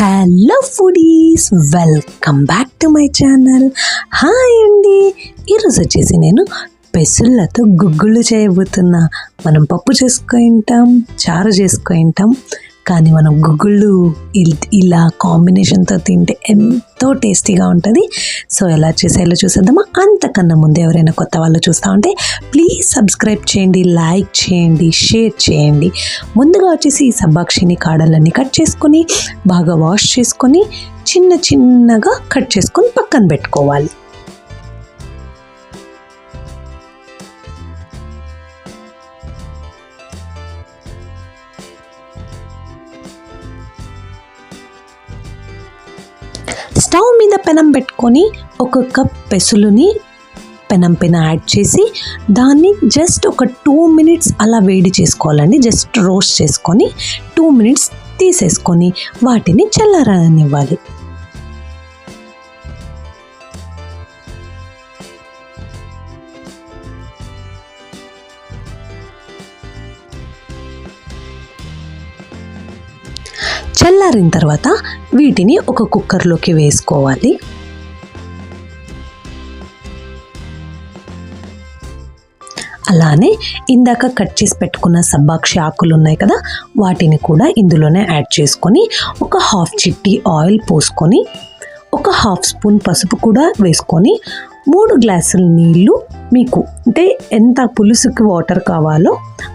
Hello foodies, welcome back to my channel. Hi అండి. ఈరోజు వచ్చేసి నేను పెసుళ్ళతో గుగ్గుళ్ళు చేయబోతున్నా. మనం పప్పు చేసుకుంటాం, చారు చేసుకుంటాం, కానీ మనం గుగ్గుళ్ళు ఇలా కాంబినేషన్తో తింటే ఎంతో టేస్టీగా ఉంటుంది. సో ఎలా చేసేలా చూసేద్దామా? అంతకన్నా ముందు ఎవరైనా కొత్త వాళ్ళు చూస్తూ ఉంటే ప్లీజ్ సబ్స్క్రైబ్ చేయండి, లైక్ చేయండి, షేర్ చేయండి. ముందుగా వచ్చేసి ఈ సబ్బాక్షిని కాడలన్నీ కట్ చేసుకొని బాగా వాష్ చేసుకొని చిన్న చిన్నగా కట్ చేసుకొని పక్కన పెట్టుకోవాలి. స్టవ్ మీద పెనం పెట్టుకొని ఒక కప్ పెసులుని పెనం పైన యాడ్ చేసి దాన్ని జస్ట్ ఒక 2 minutes అలా వేడి చేసుకోవాలండి. జస్ట్ రోస్ట్ చేసుకొని 2 minutes తీసేసుకొని వాటిని చల్లారనివ్వాలి. చల్లారిన తర్వాత వీటిని ఒక కుక్కర్లోకి వేసుకోవాలి. అలానే ఇందాక కట్ చేసి పెట్టుకున్న సబ్బాక్షి ఆకులు ఉన్నాయి కదా, వాటిని కూడా ఇందులోనే యాడ్ చేసుకొని ఒక 1/2 చిట్టి ఆయిల్ పోసుకొని ఒక 1/2 స్పూన్ పసుపు కూడా వేసుకొని 3 గ్లాసుల నీళ్ళు, మీకు అంటే ఎంత పులుసుకి వాటర్ కావాలో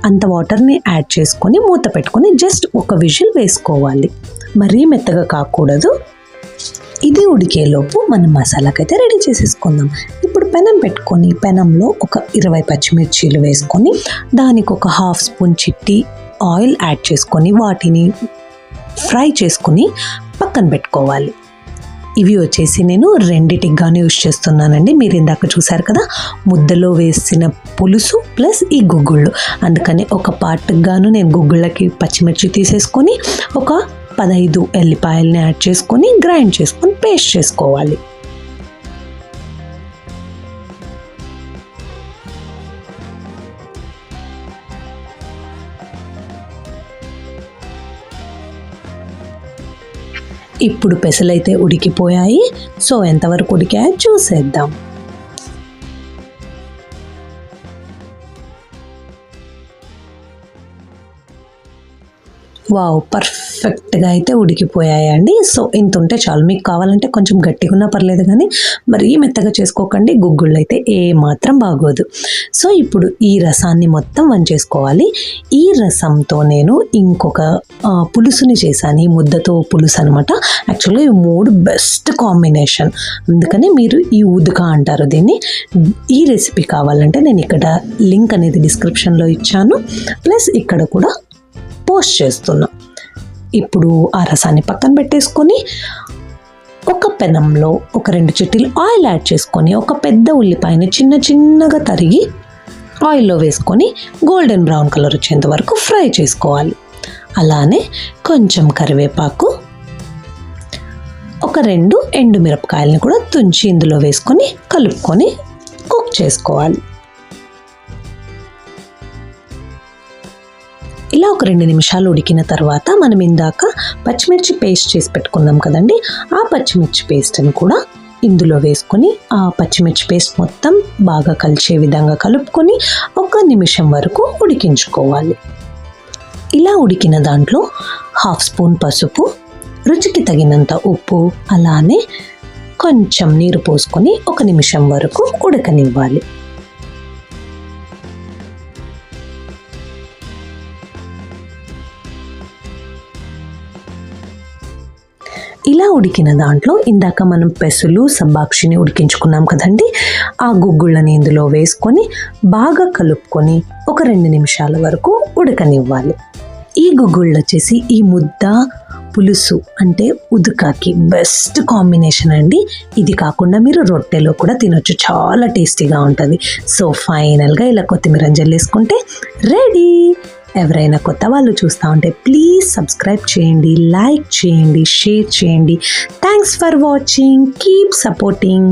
అంత వాటర్ని యాడ్ చేసుకొని మూత పెట్టుకొని జస్ట్ ఒక విజిల్ వేసుకోవాలి. మరీ మెత్తగా కాకూడదు. ఇది ఉడికేలోపు మనం మసాలాకైతే రెడీ చేసేసుకుందాం. ఇప్పుడు పెనం పెట్టుకొని పెనంలో ఒక 20 పచ్చిమిర్చీలు వేసుకొని దానికి ఒక 1/2 స్పూన్ చిట్టి ఆయిల్ యాడ్ చేసుకొని వాటిని ఫ్రై చేసుకొని పక్కన పెట్టుకోవాలి. ఇవి వచ్చేసి నేను రెండిటిగానే యూజ్ చేస్తున్నానండి. మీరు ఇందాక చూసారు కదా, ముద్దలో వేసిన పులుసు ప్లస్ ఈ గుగ్గుళ్ళు, అందుకని ఒక పార్ట్గాను నేను గుగ్గుళ్ళకి పచ్చిమిర్చి తీసేసుకొని ఒక 15 ఎల్లిపాయలని యాడ్ చేసుకొని గ్రైండ్ చేసుకొని పేస్ట్ చేసుకోవాలి. ఇప్పుడు పెసలైతే ఉడికిపోయాయి. సో ఎంతవరకు ఉడికాయో చూసేద్దాం. వావ్, పర్ఫెక్ట్గా అయితే ఉడికిపోయాయండి. సో ఇంత ఉంటే చాలు. మీకు కావాలంటే కొంచెం గట్టిగా ఉన్నా పర్లేదు, కానీ మరీ మెత్తగా చేసుకోకండి. గుగ్గుళ్ళు అయితే ఏ మాత్రం బాగోదు. సో ఇప్పుడు ఈ రసాన్ని మొత్తం వంచేసుకోవాలి. ఈ రసంతో నేను ఇంకొక పులుసుని చేశాను. ఈ ముద్దతో పులుసు అనమాట. యాక్చువల్గా ఈ 3 బెస్ట్ కాంబినేషన్, అందుకని మీరు ఈ ఉదక అంటారు దీన్ని. ఈ రెసిపీ కావాలంటే నేను ఇక్కడ లింక్ అనేది డిస్క్రిప్షన్లో ఇచ్చాను, ప్లస్ ఇక్కడ కూడా పోస్ట్ చేస్తున్నా. ఇప్పుడు ఆ రసాన్ని పక్కన పెట్టేసుకొని ఒక పెనంలో ఒక 2 చిట్టీలు ఆయిల్ యాడ్ చేసుకొని ఒక పెద్ద ఉల్లిపాయని చిన్న చిన్నగా తరిగి ఆయిల్లో వేసుకొని గోల్డెన్ బ్రౌన్ కలర్ వచ్చేంత వరకు ఫ్రై చేసుకోవాలి. అలానే కొంచెం కరివేపాకు, ఒక 2 ఎండుమిరపకాయలని కూడా తుంచి ఇందులో వేసుకొని కలుపుకొని కుక్ చేసుకోవాలి. ఇలా ఒక 2 నిమిషాలు ఉడికిన తర్వాత మనం ఇందాక పచ్చిమిర్చి పేస్ట్ చేసి పెట్టుకున్నాం కదండి, ఆ పచ్చిమిర్చి పేస్ట్ని కూడా ఇందులో వేసుకొని ఆ పచ్చిమిర్చి పేస్ట్ మొత్తం బాగా కలిసే విధంగా కలుపుకొని 1 నిమిషం వరకు ఉడికించుకోవాలి. ఇలా ఉడికిన దాంట్లో 1/2 స్పూన్ పసుపు, రుచికి తగినంత ఉప్పు, అలానే కొంచెం నీరు పోసుకొని 1 నిమిషం వరకు ఉడకనివ్వాలి. ఇలా ఉడికిన దాంట్లో ఇందాక మనం పెసులు సబ్బాక్షిని ఉడికించుకున్నాం కదండి, ఆ గుగ్గుళ్ళని ఇందులో వేసుకొని బాగా కలుపుకొని ఒక 2 నిమిషాల వరకు ఉడకనివ్వాలి. ఈ గుగ్గుళ్ళు వచ్చేసి ఈ ముద్ద పులుసు అంటే ఉదుకాకి బెస్ట్ కాంబినేషన్ అండి. ఇది కాకుండా మీరు రొట్టెలో కూడా తినొచ్చు, చాలా టేస్టీగా ఉంటుంది. సో ఫైనల్గా ఇలా కొత్తిమీర జల్లేసుకుంటే రెడీ. ఎవరైనా కొత్త వాళ్ళు చూస్తూ ఉంటే ప్లీజ్ సబ్స్క్రైబ్ చేయండి, లైక్ చేయండి, షేర్ చేయండి. Thanks for watching. Keep supporting.